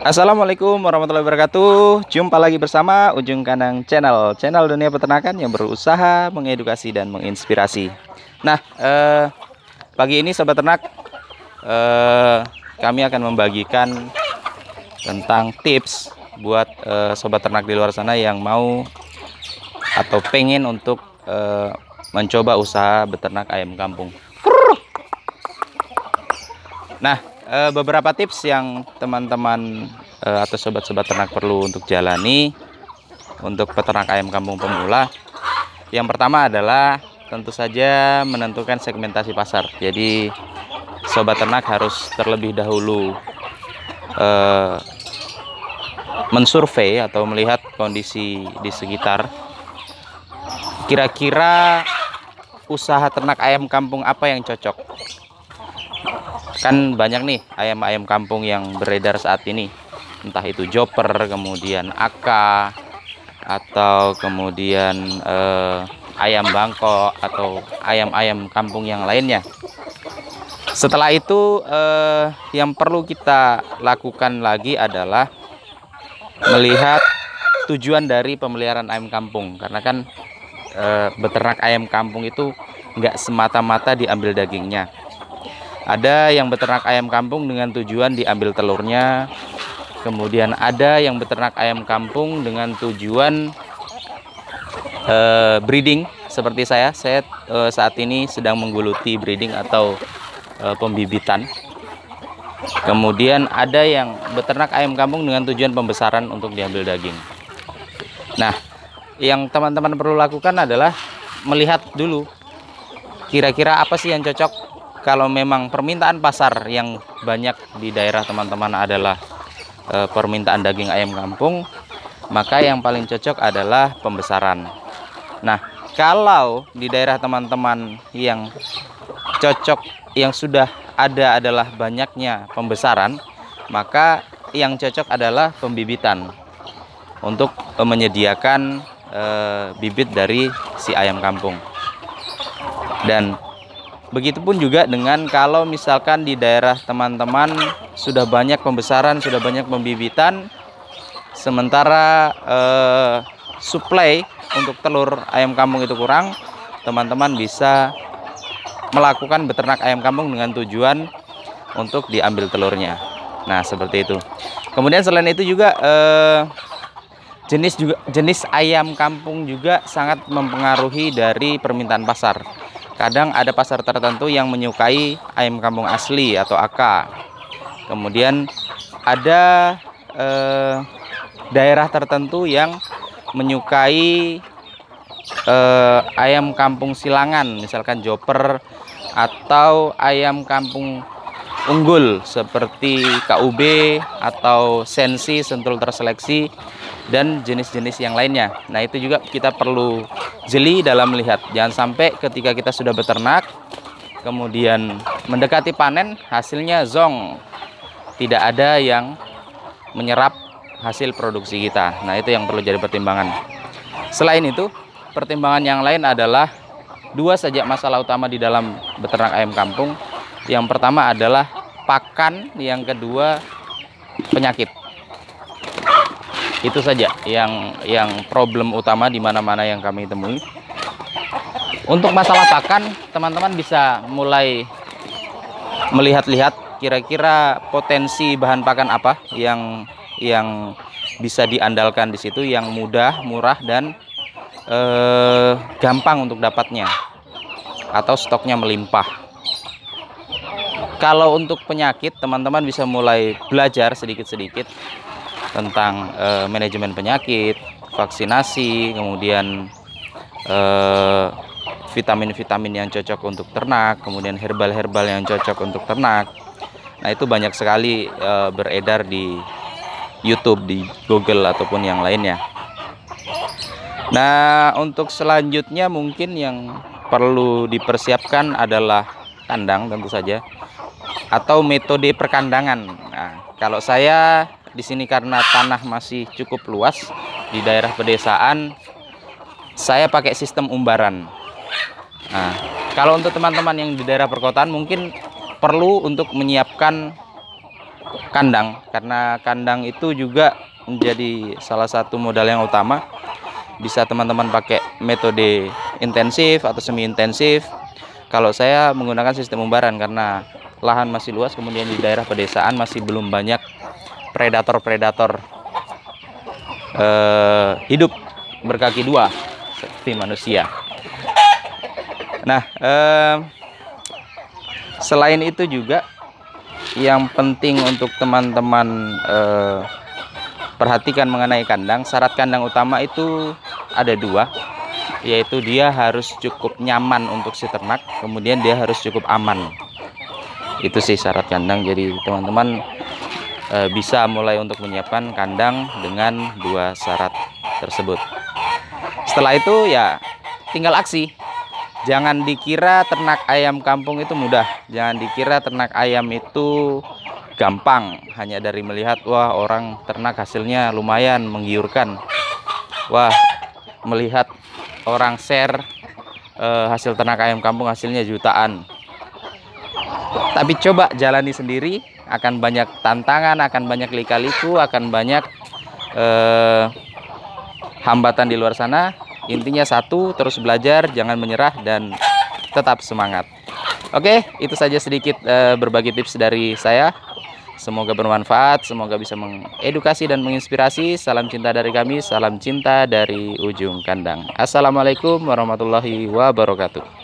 Assalamualaikum warahmatullahi wabarakatuh. Jumpa lagi bersama Ujung Kandang Channel dunia peternakan yang berusaha mengedukasi dan menginspirasi. Nah, pagi ini sobat ternak, kami akan membagikan tentang tips buat sobat ternak di luar sana yang mau atau pengen untuk mencoba usaha beternak ayam kampung. Nah, beberapa tips yang teman-teman atau sobat-sobat ternak perlu untuk jalani untuk peternak ayam kampung pemula. Yang pertama adalah tentu saja menentukan segmentasi pasar. Jadi sobat ternak harus terlebih dahulu mensurvei atau melihat kondisi di sekitar. Kira-kira usaha ternak ayam kampung apa yang cocok? Kan banyak nih ayam-ayam kampung yang beredar saat ini, entah itu joper, kemudian AK, atau kemudian ayam bangkok, atau ayam-ayam kampung yang lainnya. Setelah itu yang perlu kita lakukan lagi adalah melihat tujuan dari pemeliharaan ayam kampung, karena kan beternak ayam kampung itu nggak semata-mata diambil dagingnya. Ada yang beternak ayam kampung dengan tujuan diambil telurnya. Kemudian ada yang beternak ayam kampung dengan tujuan breeding. Seperti saya saat ini sedang menggeluti breeding atau pembibitan. Kemudian ada yang beternak ayam kampung dengan tujuan pembesaran untuk diambil daging. Nah, yang teman-teman perlu lakukan adalah melihat dulu kira-kira apa sih yang cocok. Kalau memang permintaan pasar yang banyak di daerah teman-teman adalah permintaan daging ayam kampung, maka yang paling cocok adalah pembesaran. Nah, kalau di daerah teman-teman yang cocok, yang sudah ada adalah banyaknya pembesaran, maka yang cocok adalah pembibitan untuk menyediakan bibit dari si ayam kampung. Dan begitupun juga dengan kalau misalkan di daerah teman-teman sudah banyak pembesaran, sudah banyak pembibitan, sementara suplai untuk telur ayam kampung itu kurang, teman-teman bisa melakukan beternak ayam kampung dengan tujuan untuk diambil telurnya. Nah, seperti itu. Kemudian selain itu juga jenis ayam kampung juga sangat mempengaruhi dari permintaan pasar. Kadang ada pasar tertentu yang menyukai ayam kampung asli atau AK. Kemudian ada daerah tertentu yang menyukai ayam kampung silangan, misalkan joper atau ayam kampung unggul seperti KUB atau sensi, sentul terseleksi, dan jenis-jenis yang lainnya. Nah, itu juga kita perlu jeli dalam melihat. Jangan sampai ketika kita sudah beternak, kemudian mendekati panen, hasilnya zong. Tidak ada yang menyerap hasil produksi kita. Nah, itu yang perlu jadi pertimbangan. Selain itu, pertimbangan yang lain adalah dua saja masalah utama di dalam beternak ayam kampung. Yang pertama adalah pakan, yang kedua penyakit. Itu saja yang problem utama di mana-mana yang kami temui. Untuk masalah pakan, teman-teman bisa mulai melihat-lihat kira-kira potensi bahan pakan apa yang bisa diandalkan di situ, yang mudah, murah, dan gampang untuk dapatnya atau stoknya melimpah. Kalau untuk penyakit, teman-teman bisa mulai belajar sedikit-sedikit tentang manajemen penyakit, vaksinasi, kemudian vitamin-vitamin yang cocok untuk ternak, kemudian herbal-herbal yang cocok untuk ternak. Nah, itu banyak sekali beredar di YouTube, di Google, ataupun yang lainnya. Nah, untuk selanjutnya mungkin yang perlu dipersiapkan adalah kandang tentu saja, atau metode perkandangan. Nah, kalau saya di sini karena tanah masih cukup luas di daerah pedesaan, saya pakai sistem umbaran. Nah, kalau untuk teman-teman yang di daerah perkotaan mungkin perlu untuk menyiapkan kandang, karena kandang itu juga menjadi salah satu modal yang utama. Bisa teman-teman pakai metode intensif atau semi intensif. Kalau saya menggunakan sistem umbaran karena lahan masih luas, kemudian di daerah pedesaan masih belum banyak predator-predator hidup berkaki dua seperti manusia. Nah, selain itu juga yang penting untuk teman-teman perhatikan mengenai kandang. Syarat kandang utama itu ada dua, yaitu dia harus cukup nyaman untuk si ternak, kemudian dia harus cukup aman. Itu sih syarat kandang. Jadi teman-teman bisa mulai untuk menyiapkan kandang dengan dua syarat tersebut. Setelah itu ya tinggal aksi. Jangan dikira ternak ayam kampung itu mudah. Jangan dikira ternak ayam itu gampang. Hanya dari melihat, wah orang ternak hasilnya lumayan menggiurkan. Wah, melihat orang share hasil ternak ayam kampung hasilnya jutaan. Tapi coba jalani sendiri, akan banyak tantangan, akan banyak lika-liku, akan banyak hambatan di luar sana. Intinya satu, terus belajar, jangan menyerah, dan tetap semangat. Oke, itu saja sedikit berbagi tips dari saya. Semoga bermanfaat, semoga bisa mengedukasi dan menginspirasi. Salam cinta dari kami, salam cinta dari ujung kandang. Assalamualaikum warahmatullahi wabarakatuh.